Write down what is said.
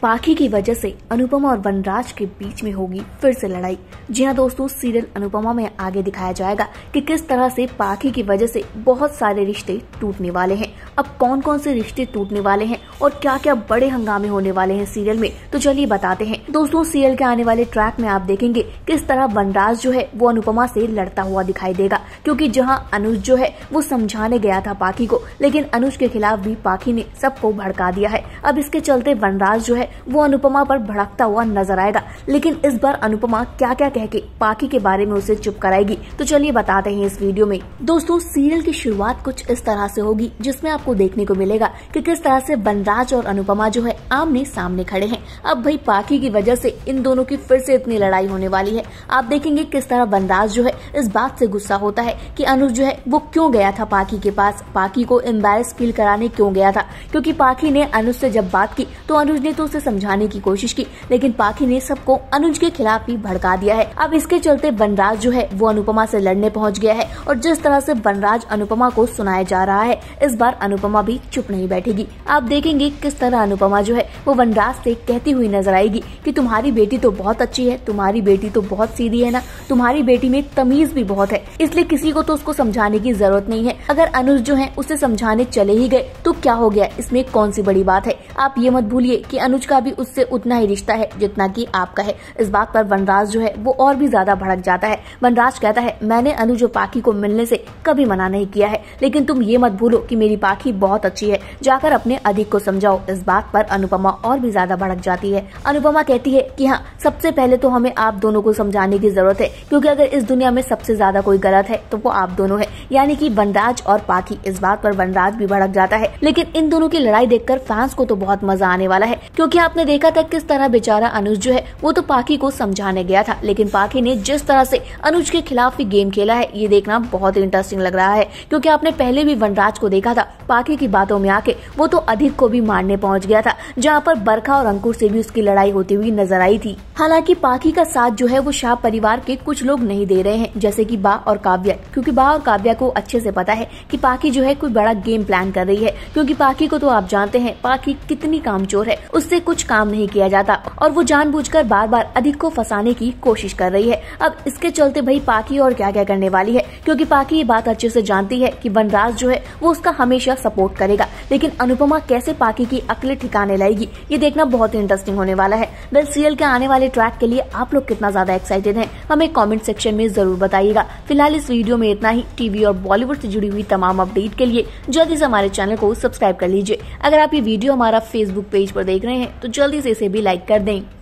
पाखी की वजह से अनुपमा और वनराज के बीच में होगी फिर से लड़ाई। जी हाँ दोस्तों, सीरियल अनुपमा में आगे दिखाया जाएगा कि किस तरह से पाखी की वजह से बहुत सारे रिश्ते टूटने वाले हैं। अब कौन कौन से रिश्ते टूटने वाले हैं और क्या क्या बड़े हंगामे होने वाले हैं सीरियल में, तो चलिए बताते हैं। दोस्तों, सीरियल के आने वाले ट्रैक में आप देखेंगे किस तरह वनराज जो है वो अनुपमा से लड़ता हुआ दिखाई देगा, क्योंकि जहाँ अनुज जो है वो समझाने गया था पाखी को, लेकिन अनुज के खिलाफ भी पाखी ने सबको भड़का दिया है। अब इसके चलते वनराज जो है वो अनुपमा पर भड़कता हुआ नजर आएगा, लेकिन इस बार अनुपमा क्या क्या कह के पाखी के बारे में उसे चुप कराएगी, तो चलिए बताते हैं इस वीडियो में। दोस्तों, सीरियल की शुरुआत कुछ इस तरह से होगी जिसमें आपको देखने को मिलेगा कि किस तरह से वनराज और अनुपमा जो है आमने सामने खड़े हैं। अब भाई पाखी की वजह से इन दोनों की फिर से इतनी लड़ाई होने वाली है। आप देखेंगे किस तरह वनराज जो है इस बात से गुस्सा होता है कि अनुज जो है वो क्यों गया था पाखी के पास, पाखी को एम्बैरेस फील कराने क्यों गया था, क्योंकि पाखी ने अनुज से जब बात की तो अनुज ने तो उसे समझाने की कोशिश की, लेकिन पाखी ने सबको अनुज के खिलाफ ही भड़का दिया है। अब इसके चलते वनराज जो है वो अनुपमा से लड़ने पहुंच गया है, और जिस तरह से वनराज अनुपमा को सुनाया जा रहा है, इस बार अनुपमा भी चुप नहीं बैठेगी। आप देखेंगे किस तरह अनुपमा जो है वो वनराज से कहती हुई नजर आएगी कि तुम्हारी बेटी तो बहुत अच्छी है, तुम्हारी बेटी तो बहुत सीधी है ना, तुम्हारी बेटी में तमीज भी बहुत है, इसलिए किसी को तो उसको समझाने की जरूरत नहीं है। अगर अनुज जो है उसे समझाने चले ही गए तो क्या हो गया, इसमें कौन सी बड़ी बात है। आप ये मत भूलिए कि अनुज का भी उससे उतना ही रिश्ता है जितना कि आपका है। इस बात पर वनराज जो है वो और भी ज्यादा भड़क जाता है। वनराज कहता है, मैंने अनुज और पाखी को मिलने से कभी मना नहीं किया है, लेकिन तुम ये मत भूलो कि मेरी पाखी बहुत अच्छी है, जाकर अपने अधिक को समझाओ। इस बात पर अनुपमा और भी ज्यादा भड़क जाती है। अनुपमा कहती है कि हाँ, सबसे पहले तो हमें आप दोनों को समझाने की जरूरत है, क्योंकि अगर इस दुनिया में सबसे ज्यादा कोई गलत है तो वो आप दोनों है, यानी कि वनराज और पाखी। इस बात पर वनराज भी भड़क जाता है, लेकिन इन दोनों की लड़ाई देखकर फैंस को तो बहुत मजा आने वाला है, क्योंकि आपने देखा था किस तरह बेचारा अनुज जो है वो तो पाखी को समझाने गया था, लेकिन पाखी ने जिस तरह से अनुज के खिलाफ ही गेम खेला है, ये देखना बहुत इंटरेस्टिंग लग रहा है। क्योंकि आपने पहले भी वनराज को देखा था, पाखी की बातों में आके वो तो अधिक को भी मारने पहुंच गया था, जहाँ पर बरखा और अंकुर से भी उसकी लड़ाई होती हुई नजर आई थी। हालांकि पाखी का साथ जो है वो शाह परिवार के कुछ लोग नहीं दे रहे हैं, जैसे कि बा और काव्या, क्योंकि बा और काव्या को अच्छे से पता है कि पाखी जो है कोई बड़ा गेम प्लान कर रही है। क्योंकि पाखी को तो आप जानते हैं पाखी कितनी कामचोर है, उससे कुछ काम नहीं किया जाता, और वो जानबूझकर बार बार अधिक को फंसाने की कोशिश कर रही है। अब इसके चलते भाई पाखी और क्या क्या करने वाली है, क्योंकि पाखी ये बात अच्छे से जानती है कि वनराज जो है वो उसका हमेशा सपोर्ट करेगा, लेकिन अनुपमा कैसे पाखी की अकल ठिकाने लाएगी, ये देखना बहुत इंटरेस्टिंग होने वाला है। वेल, सीरियल के आने वाले ट्रैक के लिए आप लोग कितना ज्यादा एक्साइटेड हैं, हमें कमेंट सेक्शन में जरूर बताइएगा। फिलहाल इस वीडियो में इतना ही। टीवी और बॉलीवुड से जुड़ी हुई तमाम अपडेट के लिए जल्दी से हमारे चैनल को सब्सक्राइब कर लीजिए। अगर आप ये वीडियो हमारा फेसबुक पेज पर देख रहे हैं तो जल्दी से इसे भी लाइक कर दें।